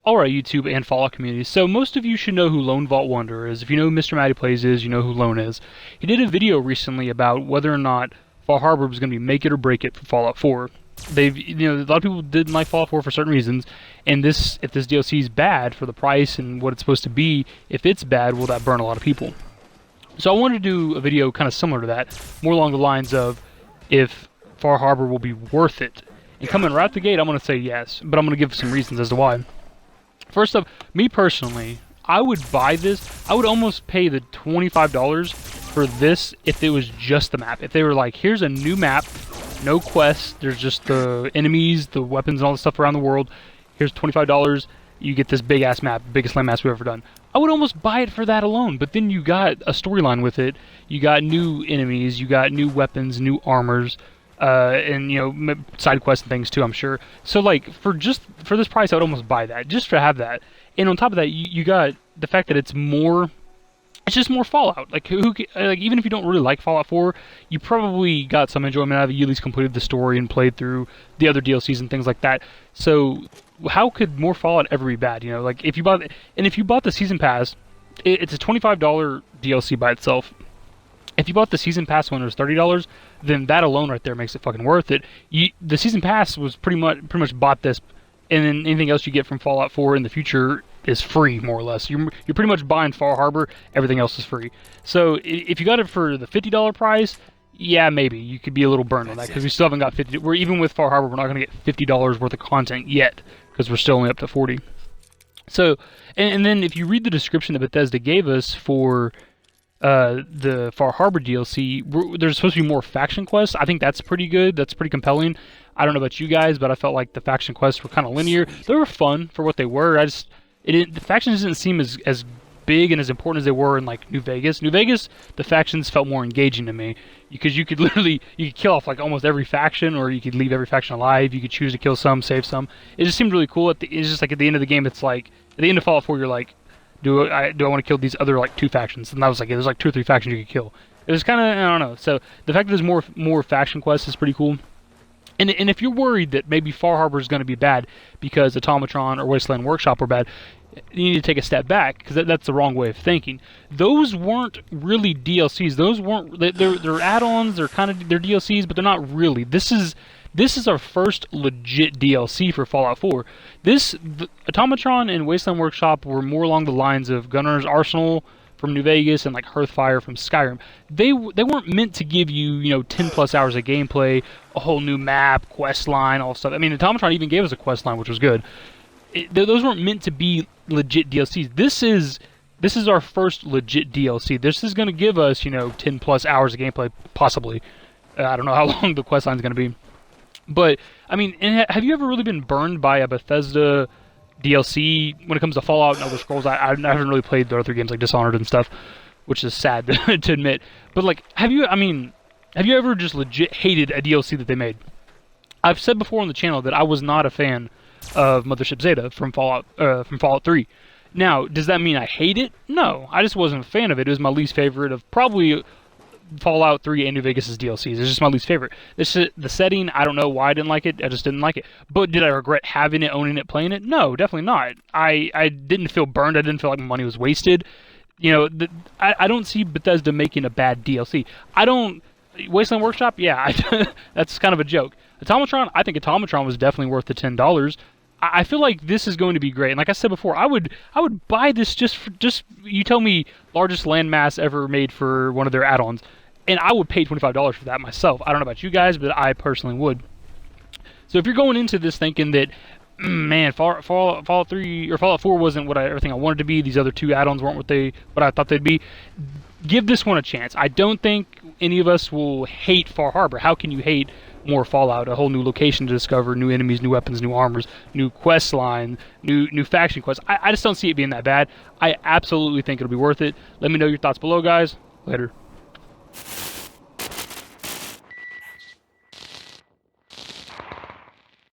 Alright, YouTube and Fallout community. So most of you should know who LoneVaultWanderer is. If you know who Mr. Matty Plays is, you know who Lone is. He did a video recently about whether or not Far Harbor was going to be make it or break it for Fallout 4. A lot of people didn't like Fallout 4 for certain reasons, and if this DLC is bad for the price and what it's supposed to be, if it's bad, will that burn a lot of people? So I wanted to do a video kind of similar to that, more along the lines of if Far Harbor will be worth it. And coming right out the gate, I'm going to say yes, but I'm going to give some reasons as to why. First up, me personally, I would buy this. I would almost pay the $25 for this if it was just the map. If they were like, here's a new map, no quests, there's just the enemies, the weapons, and all the stuff around the world. Here's $25, you get this big-ass map, biggest landmass we've ever done. I would almost buy it for that alone, but then you got a storyline with it. You got new enemies, you got new weapons, new armors, and side quests and things too, I'm sure. So like for this price, I would almost buy that just to have that. And on top of that, you got the fact that it's just more Fallout. Like even if you don't really like Fallout 4, you probably got some enjoyment out of it. You at least completed the story and played through the other DLCs and things like that. So how could more Fallout ever be bad? Like if you bought the season pass, it's a $25 DLC by itself. If you bought the season pass when it was $30, then that alone right there makes it fucking worth it. The season pass was pretty much bought this, and then anything else you get from Fallout 4 in the future is free, more or less. You're pretty much buying Far Harbor. Everything else is free. So if you got it for the $50 price, yeah, maybe you could be a little burned on that because we still haven't got 50. We're even with Far Harbor, we're not going to get $50 worth of content yet because we're still only up to 40. So and then if you read the description that Bethesda gave us for the Far Harbor DLC, there's supposed to be more faction quests. I think that's pretty good. That's pretty compelling. I don't know about you guys, but I felt like the faction quests were kind of linear. They were fun for what they were. The factions didn't seem as big and as important as they were in like New Vegas. New Vegas, the factions felt more engaging to me because you could kill off like almost every faction, or you could leave every faction alive. You could choose to kill some, save some. It just seemed really cool. It's just like at the end of the game, it's like at the end of Fallout 4, you're like, do I want to kill these other like 2 factions? And that was like there's like 2 or 3 factions you could kill. It was kind of, I don't know. So the fact that there's more faction quests is pretty cool. And if you're worried that maybe Far Harbor is going to be bad because Automatron or Wasteland Workshop were bad, you need to take a step back because that's the wrong way of thinking. Those weren't really DLCs. Those weren't. They're add-ons. They're DLCs, but they're not really. This is our first legit DLC for Fallout 4. Automatron and Wasteland Workshop were more along the lines of Gunrunner's Arsenal from New Vegas and like Hearthfire from Skyrim. They weren't meant to give you 10 plus hours of gameplay, a whole new map, quest line, all stuff. I mean, Automatron even gave us a quest line, which was good. Those weren't meant to be legit DLCs. This is our first legit DLC. This is going to give us 10 plus hours of gameplay, possibly. I don't know how long the quest line is going to be. But, I mean, have you ever really been burned by a Bethesda DLC when it comes to Fallout and Elder Scrolls? I haven't really played the other games like Dishonored and stuff, which is sad to admit. But, like, have you ever just legit hated a DLC that they made? I've said before on the channel that I was not a fan of Mothership Zeta from Fallout 3. Now, does that mean I hate it? No, I just wasn't a fan of it. It was my least favorite of probably Fallout 3 and New Vegas' DLCs. It's just my least favorite. The setting, I don't know why I didn't like it. I just didn't like it. But did I regret having it, owning it, playing it? No, definitely not. I didn't feel burned. I didn't feel like my money was wasted. I don't see Bethesda making a bad DLC. Wasteland Workshop, yeah, that's kind of a joke. Automatron, I think Automatron was definitely worth the $10. I feel like this is going to be great. And like I said before, I would buy this just you tell me largest landmass ever made for one of their add-ons, and I would pay $25 for that myself. I don't know about you guys, but I personally would. So if you're going into this thinking that, man, Fallout 3 or Fallout 4 wasn't everything I wanted to be, these other 2 add-ons weren't what I thought they'd be, give this one a chance. I don't think any of us will hate Far Harbor. How can you hate more Fallout? A whole new location to discover, new enemies, new weapons, new armors, new quest line, new faction quests. I just don't see it being that bad. I absolutely think it'll be worth it. Let me know your thoughts below, guys. Later.